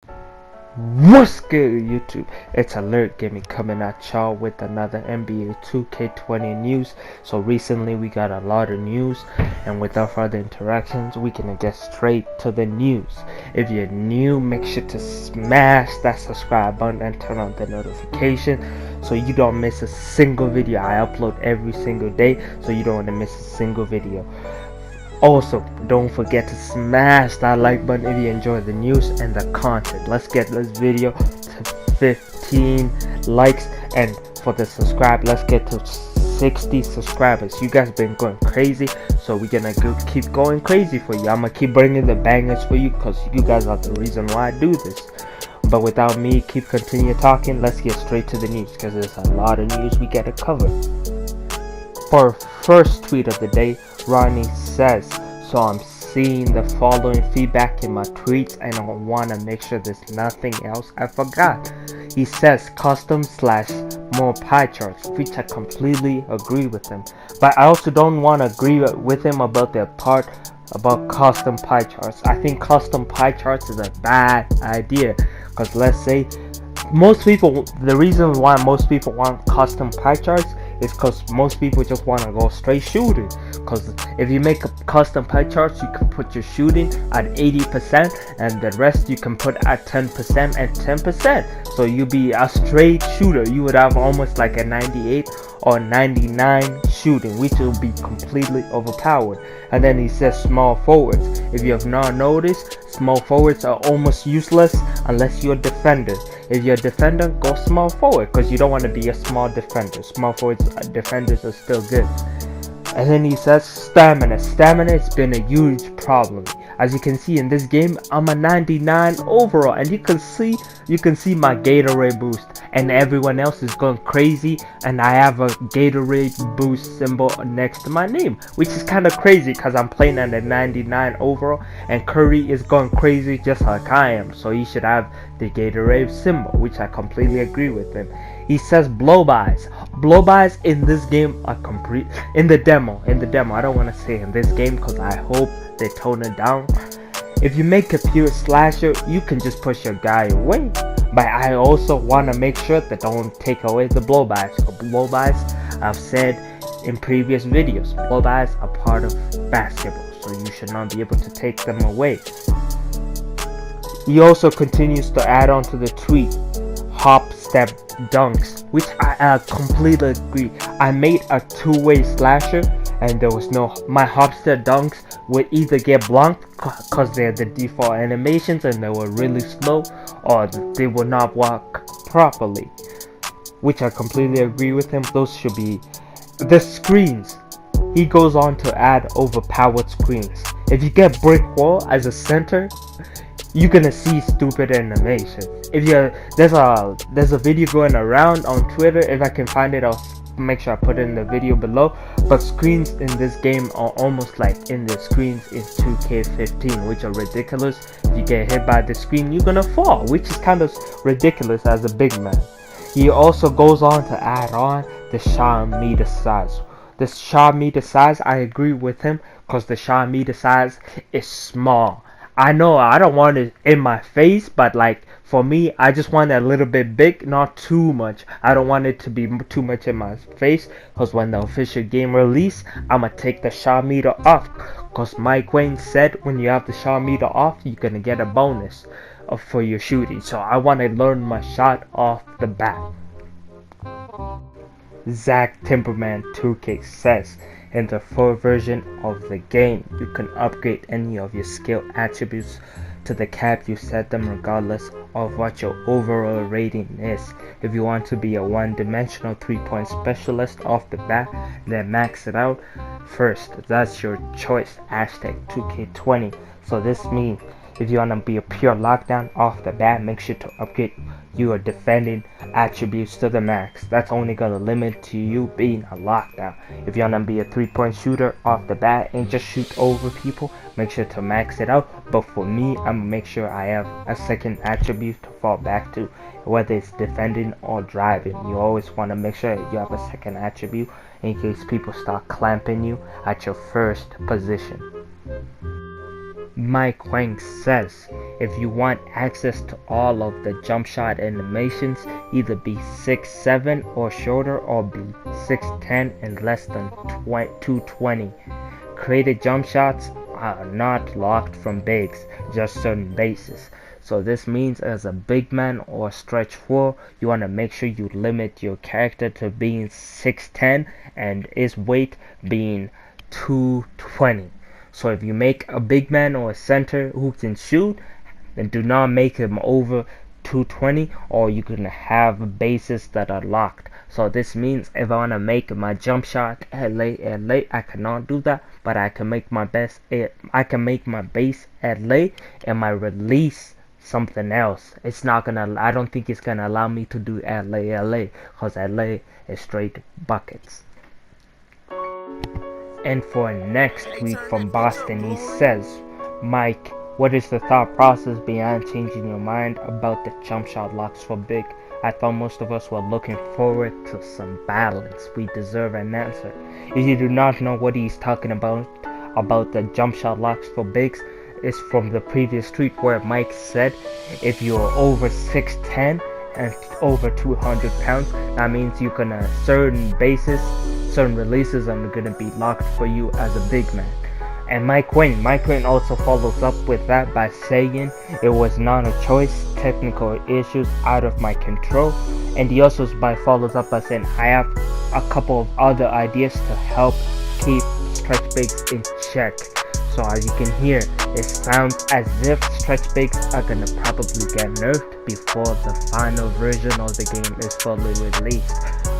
What's good, YouTube? It's Alert Gaming coming at y'all with another NBA 2K20 news. So recently we got a lot of news, and without further interactions we can get straight to the news. If you're new, make sure to smash that subscribe button and turn on the notification so you don't miss a single video. I upload every single day, so you don't want to miss a single video. Also, don't forget to smash that like button if you enjoy the news and the content. Let's get this video to 15 likes, and for the subscribe, let's get to 60 subscribers. You guys been going crazy, so we're gonna keep going crazy for you. I'm gonna keep bringing the bangers for you because you guys are the reason why I do this. But without me continue talking, let's get straight to the news because there's a lot of news we gotta cover. For first tweet of the day, Ronnie says, so I'm seeing the following feedback in my tweets and I want to make sure there's nothing else I forgot. He says custom / more pie charts, which I completely agree with him. But I also don't want to agree with him about the part about custom pie charts. I think custom pie charts is a bad idea because let's say the reason why most people want custom pie charts is because most people just want to go straight shooting. Because if you make a custom pie charts, you can put your shooting at 80% and the rest you can put at 10% and 10%. So you be a straight shooter. You would have almost like a 98 or 99 shooting, which will be completely overpowered. And then he says small forwards. If you have not noticed, small forwards are almost useless unless you're a defender. If you're a defender, go small forward because you don't want to be a small defender. Small forwards, defenders are still good. And then he says stamina. Stamina has been a huge problem. As you can see in this game, I'm a 99 overall, and you can see my Gatorade boost, and everyone else is going crazy, and I have a Gatorade boost symbol next to my name, which is kind of crazy because I'm playing at a 99 overall, and Curry is going crazy just like I am, so he should have the Gatorade symbol, which I completely agree with him. He says blow-bys. Blow-bys in this game are complete. In the demo, I don't want to say in this game because I hope they tone it down. If you make a pure slasher, you can just push your guy away. But I also want to make sure that don't take away the blow-bys. Blow-bys, I've said in previous videos, blow-bys are part of basketball, so you should not be able to take them away. He also continues to add on to the tweet, hop step dunks, which I completely agree. I made a two-way slasher and there was my hop step dunks would either get blanked because they're the default animations and they were really slow, or they would not work properly, which I completely agree with him. Those should be the screens. He goes on to add overpowered screens. If you get brick wall as a center, you're gonna see stupid animation. If there's a video going around on Twitter. If I can find it, I'll make sure I put it in the video below. But screens in this game are almost like in the screens in 2K15, which are ridiculous. If you get hit by the screen, you're gonna fall, which is kind of ridiculous as a big man. He also goes on to add on the shot meter size. The shot meter size, I agree with him because the shot meter size is small. I know I don't want it in my face, but like for me, I just want it a little bit big, not too much. I don't want it to be too much in my face because when the official game release, I'm gonna take the shot meter off because Mike Wayne said when you have the shot meter off, you're gonna get a bonus for your shooting. So I want to learn my shot off the bat. Zach Timberman 2K says, in the full version of the game, you can upgrade any of your skill attributes to the cap you set them regardless of what your overall rating is. If you want to be a one-dimensional 3-point specialist off the bat, then max it out first. That's your choice. #2K20. So this means if you want to be a pure lockdown off the bat, make sure to upgrade your defending attributes to the max. That's only going to limit to you being a lockdown. If you want to be a 3-point shooter off the bat and just shoot over people, make sure to max it out. But for me, I'm going to make sure I have a second attribute to fall back to, whether it's defending or driving. You always want to make sure you have a second attribute in case people start clamping you at your first position. Mike Wang says, If you want access to all of the jump shot animations, either be 6'7" or shorter, or be 6'10" and less than 220. Created jump shots are not locked from bigs, just certain bases. So this means as a big man or stretch 4, you want to make sure you limit your character to being 6'10" and his weight being 220. So if you make a big man or a center who can shoot, then do not make him over 220, or you're gonna have bases that are locked. So this means if I want to make my jump shot LA, I cannot do that, but I can make my base LA and my release something else. It's not gonna, I don't think it's gonna allow me to do LA because LA is straight buckets. And for next tweet from Boston, he says, Mike, what is the thought process behind changing your mind about the jump shot locks for big? I thought most of us were looking forward to some balance. We deserve an answer. If you do not know what he's talking about the jump shot locks for bigs, it's from the previous tweet where Mike said if you're over 6'10" and over 200 pounds, that means you can certain releases are gonna be locked for you as a big man. And Mike Wayne also follows up with that by saying it was not a choice, technical issues out of my control. And he also follows up by saying I have a couple of other ideas to help keep stretch bigs in check. So as you can hear, it sounds as if stretch bigs are gonna probably get nerfed before the final version of the game is fully released.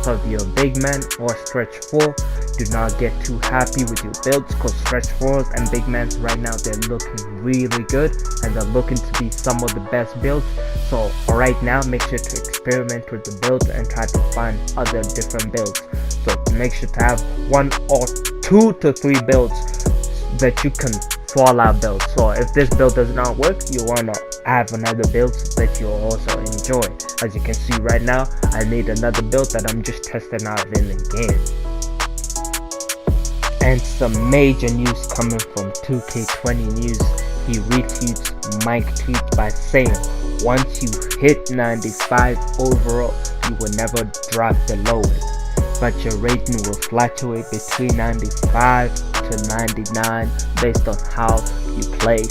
So if you're a big man or stretch 4, do not get too happy with your builds, because stretch 4s and big mans right now, they're looking really good and they're looking to be some of the best builds. So right now, make sure to experiment with the builds and try to find other different builds. So make sure to have 1 or 2 to 3 builds that you can fallout build. So if this build does not work, you want to have another build that you'll also enjoy. As you can see right now, I made another build that I'm just testing out in the game. And some major news coming from 2K20 News. He retweets Mike tweet by saying, once you hit 95 overall, you will never drop below it, but your rating will fluctuate between 95 to 99 based on how you play /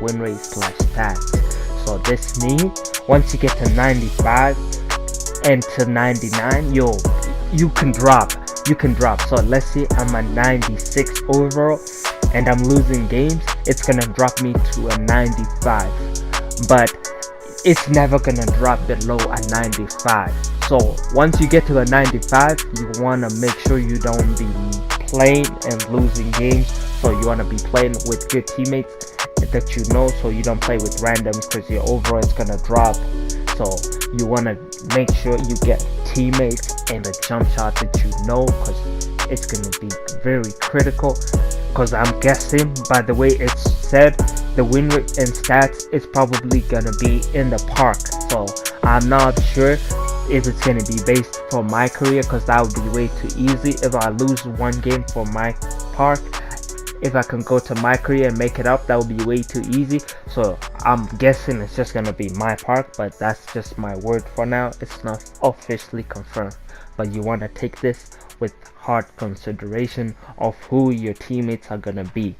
win rate / stats. So this means once you get to 95 and to 99, you can drop. So let's say I'm at 96 overall and I'm losing games, it's gonna drop me to a 95, but it's never gonna drop below a 95. So once you get to a 95, you want to make sure you don't be playing and losing games. So you want to be playing with good teammates that you know, so you don't play with randoms, because your overall is gonna drop. So you want to make sure you get teammates and a jump shot that you know, because it's gonna be very critical. Because I'm guessing by the way it's said, the win rate and stats is probably gonna be in the park. So I'm not sure if it's gonna be based for my career, because that would be way too easy. If I lose one game for my park, if I can go to my career and make it up, that would be way too easy. So I'm guessing it's just gonna be my park, but that's just my word for now. It's not officially confirmed, but you want to take this with hard consideration of who your teammates are gonna be.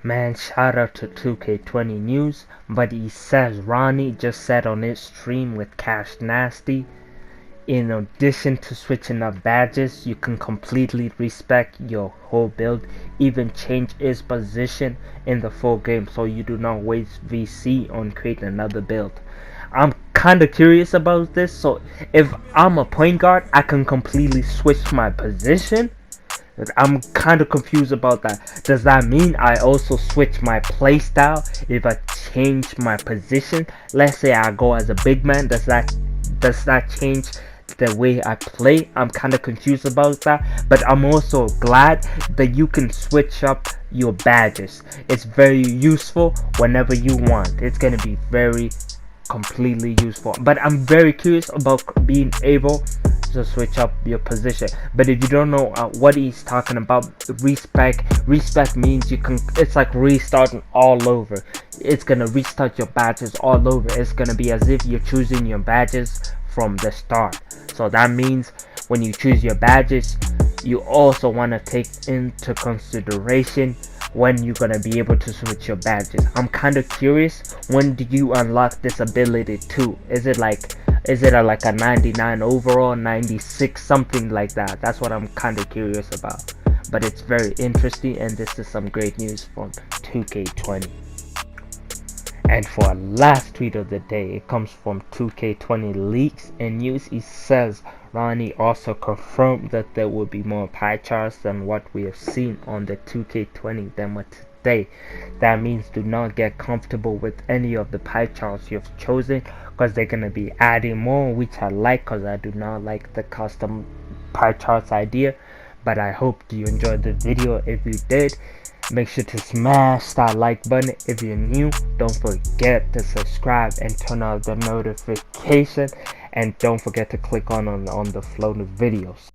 Man, shout out to 2K20 News, but he says Ronnie just said on his stream with Cash Nasty, in addition to switching up badges, you can completely respec your whole build, even change his position in the full game, so you do not waste VC on creating another build. I'm kinda curious about this. So if I'm a point guard, I can completely switch my position. I'm kind of confused about that. Does that mean I also switch my play style if I change my position? Let's say I go as a big man, does that change the way I play? I'm kind of confused about that, but I'm also glad that you can switch up your badges. It's very useful whenever you want. It's gonna be very completely useful, but I'm very curious about being able to switch up your position. But if you don't know what he's talking about, respec means you can, it's like restarting all over. It's gonna restart your badges all over. It's gonna be as if you're choosing your badges from the start. So that means when you choose your badges, you also want to take into consideration when you're gonna be able to switch your badges. I'm kind of curious, when do you unlock this ability too? Is it like a 99 overall, 96, something like that? That's what I'm kind of curious about. But it's very interesting, and this is some great news from 2K20. And for our last tweet of the day, it comes from 2K20 Leaks and News. He says Ronnie also confirmed that there will be more pie charts than what we have seen on the 2K20 demo today. That means do not get comfortable with any of the pie charts you've chosen, because they're going to be adding more, which I like, because I do not like the custom pie charts idea. But I hope you enjoyed the video. If you did, make sure to smash that like button. If you're new, don't forget to subscribe and turn on the notification, and don't forget to click on the flow videos.